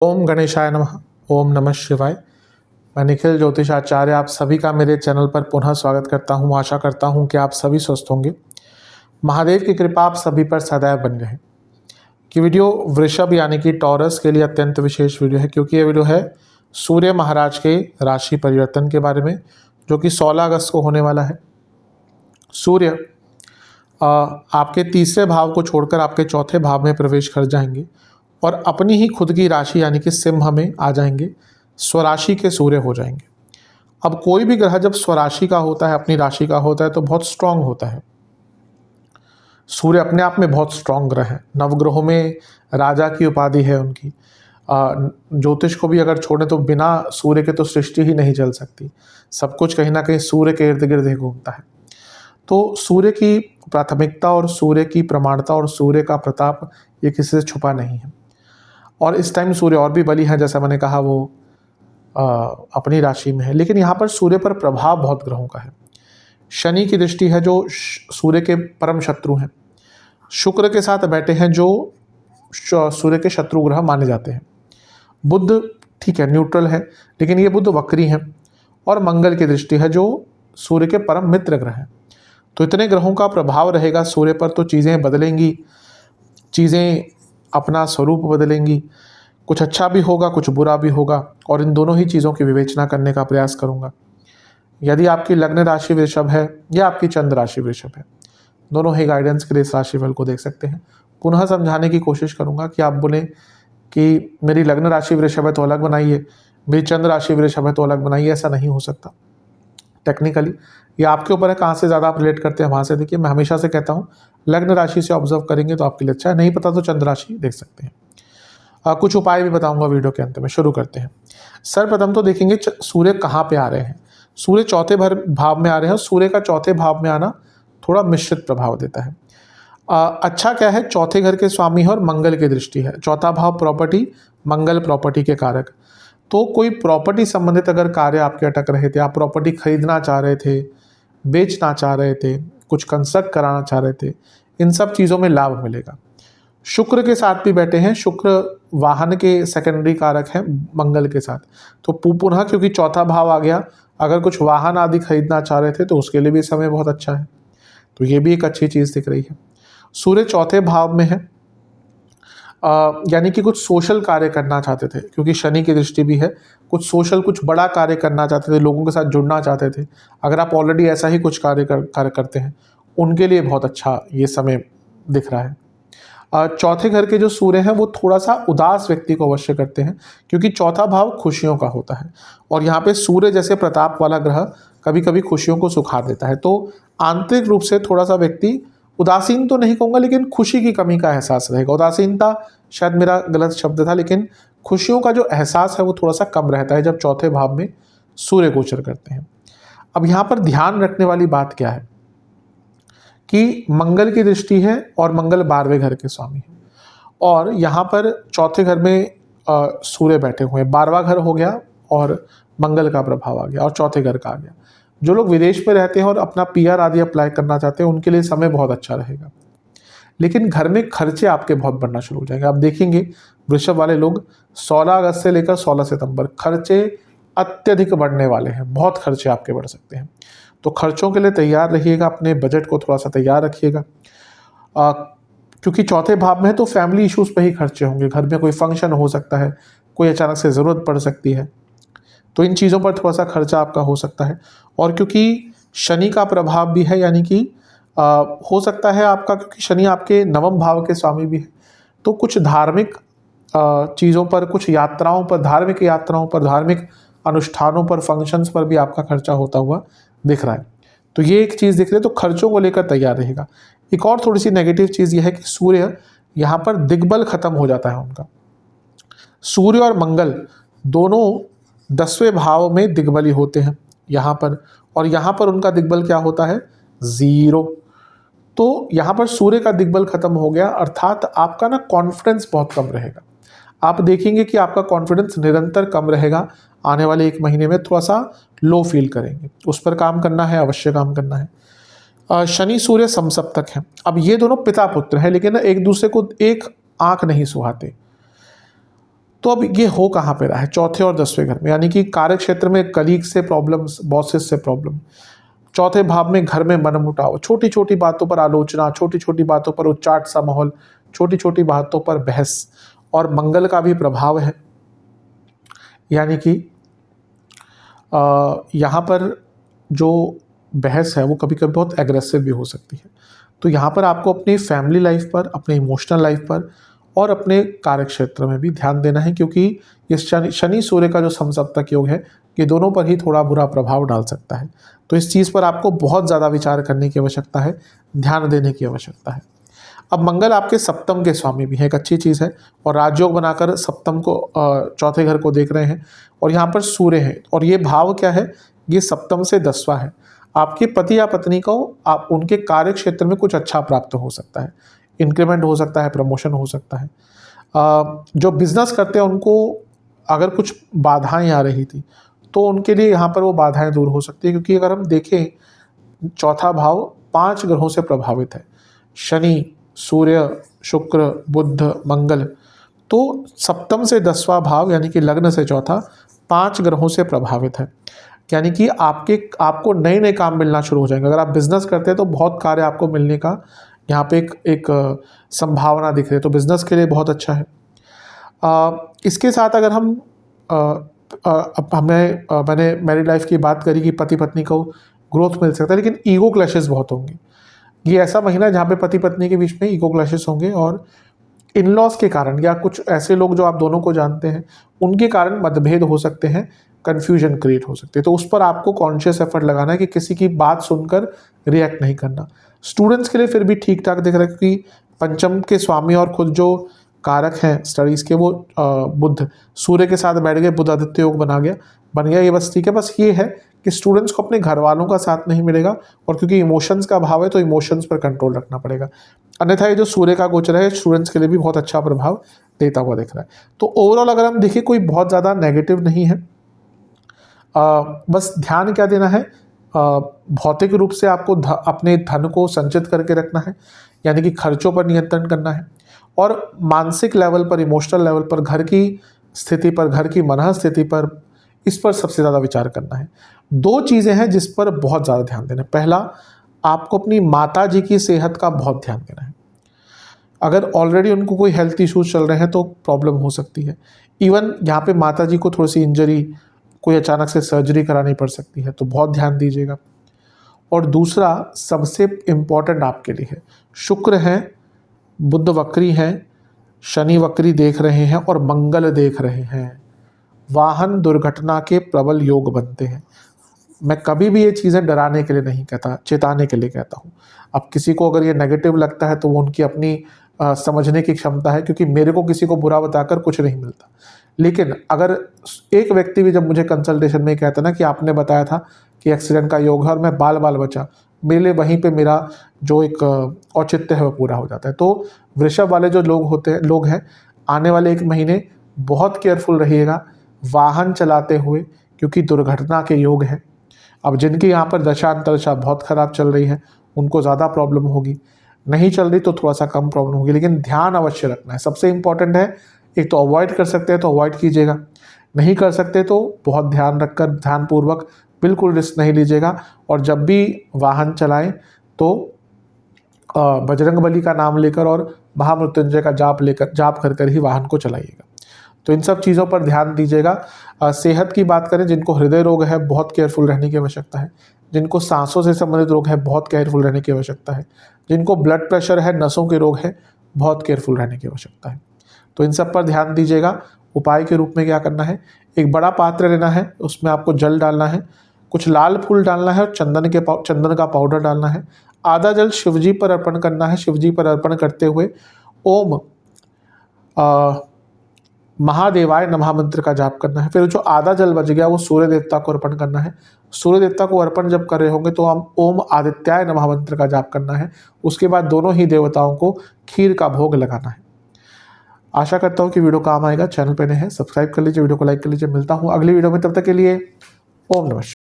ओम गणेशाय नमः। ओम नमः शिवाय। मैं निखिल ज्योतिष आचार्य आप सभी का मेरे चैनल पर पुनः स्वागत करता हूं। आशा करता हूं कि आप सभी स्वस्थ होंगे। महादेव की कृपा आप सभी पर सदैव बनी रहे। कि वीडियो वृषभ यानी कि टॉरस के लिए अत्यंत विशेष वीडियो है, क्योंकि ये वीडियो है सूर्य महाराज के राशि परिवर्तन के बारे में, जो कि 16 अगस्त को होने वाला है। सूर्य आपके तीसरे भाव को छोड़कर आपके चौथे भाव में प्रवेश कर जाएंगे और अपनी ही खुद की राशि यानी कि सिंह में आ जाएंगे। स्वराशि के सूर्य हो जाएंगे। अब कोई भी ग्रह जब स्वराशि का होता है, अपनी राशि का होता है, तो बहुत स्ट्रांग होता है। सूर्य अपने आप में बहुत स्ट्रांग ग्रह है। नवग्रहों में राजा की उपाधि है उनकी। ज्योतिष को भी अगर छोड़ें तो बिना सूर्य के तो सृष्टि ही नहीं चल सकती। सब कुछ कहीं ना कहीं सूर्य के इर्द गिर्द ही घूमता है। तो सूर्य की प्राथमिकता और सूर्य की प्रमाणता और सूर्य का प्रताप ये किसी से छुपा नहीं है। और इस टाइम सूर्य और भी बली है, जैसा मैंने कहा, वो अपनी राशि में है। लेकिन यहाँ पर सूर्य पर प्रभाव बहुत ग्रहों का है। शनि की दृष्टि है जो सूर्य के परम शत्रु हैं। शुक्र के साथ बैठे हैं जो सूर्य के शत्रु ग्रह माने जाते हैं। बुध ठीक है, न्यूट्रल है, लेकिन ये बुध वक्री हैं। और मंगल की दृष्टि है जो सूर्य के परम मित्र ग्रह हैं। तो इतने ग्रहों का प्रभाव रहेगा सूर्य पर, तो चीज़ें बदलेंगी, चीज़ें अपना स्वरूप बदलेंगी। कुछ अच्छा भी होगा, कुछ बुरा भी होगा, और इन दोनों ही चीज़ों की विवेचना करने का प्रयास करूंगा। यदि आपकी लग्न राशि वृषभ है या आपकी चंद्र राशि वृषभ है, दोनों ही गाइडेंस के लिए इस राशिफल को देख सकते हैं। पुनः समझाने की कोशिश करूंगा कि आप बोलें कि मेरी लग्न राशि वृषभ है तो अलग बनाइए, मेरी चंद्र राशि वृषभ है तो अलग बनाइए। ऐसा नहीं हो सकता टेक्निकली। ये आपके ऊपर है, कहाँ से ज़्यादा आप रिलेट करते हैं वहाँ से देखिए। मैं हमेशा से कहता हूँ लग्न राशि से ऑब्जर्व करेंगे तो आपके लिए अच्छा है, नहीं पता तो चंद्र राशि देख सकते हैं। कुछ उपाय भी बताऊंगा वीडियो के अंत में। शुरू करते हैं। सर्वप्रथम तो देखेंगे सूर्य कहाँ पे आ रहे हैं। सूर्य चौथे भाव में आ रहे हैं। सूर्य का चौथे भाव में आना थोड़ा मिश्रित प्रभाव देता है। अच्छा क्या है, चौथे घर के स्वामी है और मंगल की दृष्टि है। चौथा भाव प्रॉपर्टी, मंगल प्रॉपर्टी के कारक। तो कोई प्रॉपर्टी संबंधित अगर कार्य आपके अटक रहे थे, आप प्रॉपर्टी खरीदना चाह रहे थे, बेचना चाह रहे थे, कुछ कंस्ट्रक्ट कराना चाह रहे थे, इन सब चीज़ों में लाभ मिलेगा। शुक्र के साथ भी बैठे हैं। शुक्र वाहन के सेकेंडरी कारक हैं मंगल के साथ। तो पुनः क्योंकि चौथा भाव आ गया, अगर कुछ वाहन आदि खरीदना चाह रहे थे तो उसके लिए भी समय बहुत अच्छा है। तो ये भी एक अच्छी चीज़ दिख रही है। सूर्य चौथे भाव में है, यानी कि कुछ सोशल कार्य करना चाहते थे, क्योंकि शनि की दृष्टि भी है। कुछ सोशल, कुछ बड़ा कार्य करना चाहते थे, लोगों के साथ जुड़ना चाहते थे। अगर आप ऑलरेडी ऐसा ही कुछ कार्य करते हैं, उनके लिए बहुत अच्छा ये समय दिख रहा है। चौथे घर के जो सूर्य हैं वो थोड़ा सा उदास व्यक्ति को अवश्य करते हैं, क्योंकि चौथा भाव खुशियों का होता है। और यहाँ पे सूर्य जैसे प्रताप वाला ग्रह कभी कभी खुशियों को सुखा देता है। तो आंतरिक रूप से थोड़ा सा व्यक्ति उदासीन तो नहीं कहूँगा, लेकिन खुशी की कमी का एहसास रहेगा। उदासीनता शायद मेरा गलत शब्द था, लेकिन खुशियों का जो एहसास है वो थोड़ा सा कम रहता है जब चौथे भाव में सूर्य गोचर करते हैं। अब यहाँ पर ध्यान रखने वाली बात क्या है कि मंगल की दृष्टि है और मंगल 12वें घर के स्वामी हैं, और यहाँ पर चौथे घर में सूर्य बैठे हुए हैं। 12वां घर हो गया और मंगल का प्रभाव आ गया और चौथे घर का आ गया। जो लोग विदेश में रहते हैं और अपना पीआर आदि अप्लाई करना चाहते हैं, उनके लिए समय बहुत अच्छा रहेगा। लेकिन घर में खर्चे आपके बहुत बढ़ना शुरू हो जाएंगे। आप देखेंगे वृषभ वाले लोग 16 अगस्त से लेकर 16 सितंबर खर्चे अत्यधिक बढ़ने वाले हैं। बहुत खर्चे आपके बढ़ सकते हैं। तो खर्चों के लिए तैयार रहिएगा, अपने बजट को थोड़ा सा तैयार रखिएगा। क्योंकि चौथे भाव में है तो फैमिली इश्यूज पे ही खर्चे होंगे। घर में कोई फंक्शन हो सकता है, कोई अचानक से ज़रूरत पड़ सकती है, तो इन चीज़ों पर थोड़ा सा खर्चा आपका हो सकता है। और क्योंकि शनि का प्रभाव भी है, यानी कि हो सकता है आपका, क्योंकि शनि आपके नवम भाव के स्वामी भी है, तो कुछ धार्मिक चीज़ों पर, कुछ यात्राओं पर, धार्मिक यात्राओं पर, धार्मिक अनुष्ठानों पर, फंक्शंस पर भी आपका खर्चा होता हुआ दिख रहा है। तो ये एक चीज़ दिख रही है। तो खर्चों को लेकर तैयार रहेगा। एक और थोड़ी सी नेगेटिव चीज़ ये है कि सूर्य यहाँ पर दिग्बल खत्म हो जाता है उनका। सूर्य और मंगल दोनों 10वें भाव में दिग्बली होते हैं यहाँ पर, और यहाँ पर उनका दिग्बल क्या होता है, 0। तो यहाँ पर सूर्य का दिग्बल खत्म हो गया, अर्थात आपका ना कॉन्फिडेंस बहुत कम रहेगा। आप देखेंगे कि आपका कॉन्फिडेंस निरंतर कम रहेगा। आने वाले 1 महीने में थोड़ा सा लो फील करेंगे। उस पर काम करना है, अवश्य काम करना है। शनि सूर्य समसप्तक हैं। अब ये दोनों पिता पुत्र हैं, लेकिन एक दूसरे को एक आंख नहीं सुहाते। तो अब ये हो कहाँ पे रहा है? चौथे और 10वें घर में, यानी कि कार्य क्षेत्र में कलीग से प्रॉब्लम्स, बॉसेस से प्रॉब्लम। चौथे भाव में घर में मनमुटाव, छोटी छोटी बातों पर आलोचना, छोटी छोटी बातों पर उच्चाट सा माहौल, छोटी छोटी बातों पर बहस। और मंगल का भी प्रभाव है, यानी कि यहाँ पर जो बहस है वो कभी कभी बहुत एग्रेसिव भी हो सकती है। तो यहाँ पर आपको अपनी फैमिली लाइफ पर, अपने इमोशनल लाइफ पर और अपने कार्य क्षेत्र में भी ध्यान देना है, क्योंकि ये शनि सूर्य का जो समसप्तक योग है ये दोनों पर ही थोड़ा बुरा प्रभाव डाल सकता है। तो इस चीज़ पर आपको बहुत ज़्यादा विचार करने की आवश्यकता है, ध्यान देने की आवश्यकता है। अब मंगल आपके सप्तम के स्वामी भी है, एक अच्छी चीज़ है, और राजयोग बनाकर सप्तम को, चौथे घर को देख रहे हैं। और यहाँ पर सूर्य है, और ये भाव क्या है? ये सप्तम से 10वां है। आपके पति या पत्नी को आप उनके कार्य क्षेत्र में कुछ अच्छा प्राप्त हो सकता है, इंक्रीमेंट हो सकता है, प्रमोशन हो सकता है। जो बिजनेस करते हैं उनको अगर कुछ बाधाएं आ रही थी तो उनके लिए यहाँ पर वो बाधाएं दूर हो सकती है, क्योंकि अगर हम देखें चौथा भाव 5 ग्रहों से प्रभावित है, शनि, सूर्य, शुक्र, बुध, मंगल। तो सप्तम से 10वां भाव यानी कि लग्न से चौथा 5 ग्रहों से प्रभावित है, यानी कि आपको नए नए काम मिलना शुरू हो जाएंगे। अगर आप बिजनेस करते हैं तो बहुत कार्य आपको मिलने का यहाँ पे एक संभावना दिख रही है, तो बिजनेस के लिए बहुत अच्छा है। इसके साथ अगर हम मैंने मैरिड लाइफ की बात करी कि पति पत्नी को ग्रोथ मिल सकता है, लेकिन ईगो क्लैशेस बहुत होंगे। ये ऐसा महीना है जहाँ पे पति पत्नी के बीच में ईगो क्लैशेस होंगे, और इन लॉज के कारण या कुछ ऐसे लोग जो आप दोनों को जानते हैं उनके कारण मतभेद हो सकते हैं, कन्फ्यूजन क्रिएट हो सकती है। तो उस पर आपको कॉन्शियस एफर्ट लगाना है कि किसी की बात सुनकर रिएक्ट नहीं करना। स्टूडेंट्स के लिए फिर भी ठीक ठाक दिख रहा है, क्योंकि पंचम के स्वामी और खुद जो कारक हैं स्टडीज़ के वो बुध सूर्य के साथ बैठ गए, बुध आदित्य योग बन गया। ये बस ठीक है, बस ये है कि स्टूडेंट्स को अपने घर वालों का साथ नहीं मिलेगा, और क्योंकि इमोशंस का भाव है तो इमोशंस पर कंट्रोल रखना पड़ेगा। अन्यथा ये जो सूर्य का गोचर है स्टूडेंट्स के लिए भी बहुत अच्छा प्रभाव देता हुआ दिख रहा है। तो ओवरऑल अगर हम देखें कोई बहुत ज़्यादा नेगेटिव नहीं है। बस ध्यान क्या देना है? भौतिक रूप से आपको अपने धन को संचित करके रखना है, यानी कि खर्चों पर नियंत्रण करना है, और मानसिक लेवल पर, इमोशनल लेवल पर, घर की स्थिति पर, घर की मनः स्थिति पर, इस पर सबसे ज़्यादा विचार करना है। 2 चीज़ें हैं जिस पर बहुत ज़्यादा ध्यान देना है। पहला, आपको अपनी माता जी की सेहत का बहुत ध्यान देना है। अगर ऑलरेडी उनको कोई हेल्थ इश्यूज चल रहे हैं तो प्रॉब्लम हो सकती है। इवन यहाँ पे माता जी को थोड़ी सी इंजरी, कोई अचानक से सर्जरी करानी पड़ सकती है, तो बहुत ध्यान दीजिएगा। और दूसरा सबसे इम्पॉर्टेंट आपके लिए है, शुक्र हैं, बुध वक्री हैं, शनि वक्री देख रहे हैं और मंगल देख रहे हैं। वाहन दुर्घटना के प्रबल योग बनते हैं। मैं कभी भी ये चीज़ें डराने के लिए नहीं कहता, चेताने के लिए कहता हूँ। अब किसी को अगर ये नेगेटिव लगता है तो वो उनकी अपनी समझने की क्षमता है, क्योंकि मेरे को किसी को बुरा बताकर कुछ नहीं मिलता। लेकिन अगर एक व्यक्ति भी जब मुझे कंसल्टेशन में कहता ना कि आपने बताया था कि एक्सीडेंट का योग है और मैं बाल बाल बचा, मेरे लिए वहीं पे मेरा जो एक औचित्य है वो पूरा हो जाता है। तो वृषभ वाले जो लोग हैं, आने वाले 1 महीने बहुत केयरफुल रहिएगा वाहन चलाते हुए, क्योंकि दुर्घटना के योग हैं। अब जिनकी यहाँ पर दशा अंतरदशा बहुत ख़राब चल रही है उनको ज़्यादा प्रॉब्लम होगी, नहीं चल रही तो थोड़ा सा कम प्रॉब्लम होगी, लेकिन ध्यान अवश्य रखना है। सबसे इम्पॉर्टेंट है, एक तो अवॉइड कर सकते हैं तो अवॉइड कीजिएगा, नहीं कर सकते तो बहुत ध्यान रखकर, ध्यानपूर्वक बिल्कुल रिस्क नहीं लीजिएगा। और जब भी वाहन चलाएं तो बजरंग बली का नाम लेकर और महामृत्युंजय का जाप कर ही वाहन को चलाइएगा। तो इन सब चीज़ों पर ध्यान दीजिएगा। सेहत की बात करें, जिनको हृदय रोग है बहुत केयरफुल रहने की आवश्यकता है, जिनको सांसों से संबंधित रोग है बहुत केयरफुल रहने की आवश्यकता है, जिनको ब्लड प्रेशर है, नसों के रोग है, बहुत केयरफुल रहने की आवश्यकता है। तो इन सब पर ध्यान दीजिएगा। उपाय के रूप में क्या करना है, एक बड़ा पात्र लेना है, उसमें आपको जल डालना है, कुछ लाल फूल डालना है और चंदन का पाउडर डालना है। आधा जल शिवजी पर अर्पण करना है। शिवजी पर अर्पण करते हुए ओम महादेवाय नमः मंत्र का जाप करना है। फिर जो आधा जल बच गया वो सूर्य देवता को अर्पण करना है। सूर्य देवता को अर्पण जब कर रहे होंगे तो हम ओम आदित्याय नमः मंत्र का जाप करना है। उसके बाद दोनों ही देवताओं को खीर का भोग लगाना है। आशा करता हूँ कि वीडियो काम आएगा। चैनल पे नए हैं सब्सक्राइब कर लीजिए, वीडियो को लाइक कर लीजिए। मिलता हूँ अगली वीडियो में, तब तक के लिए ओम नमः।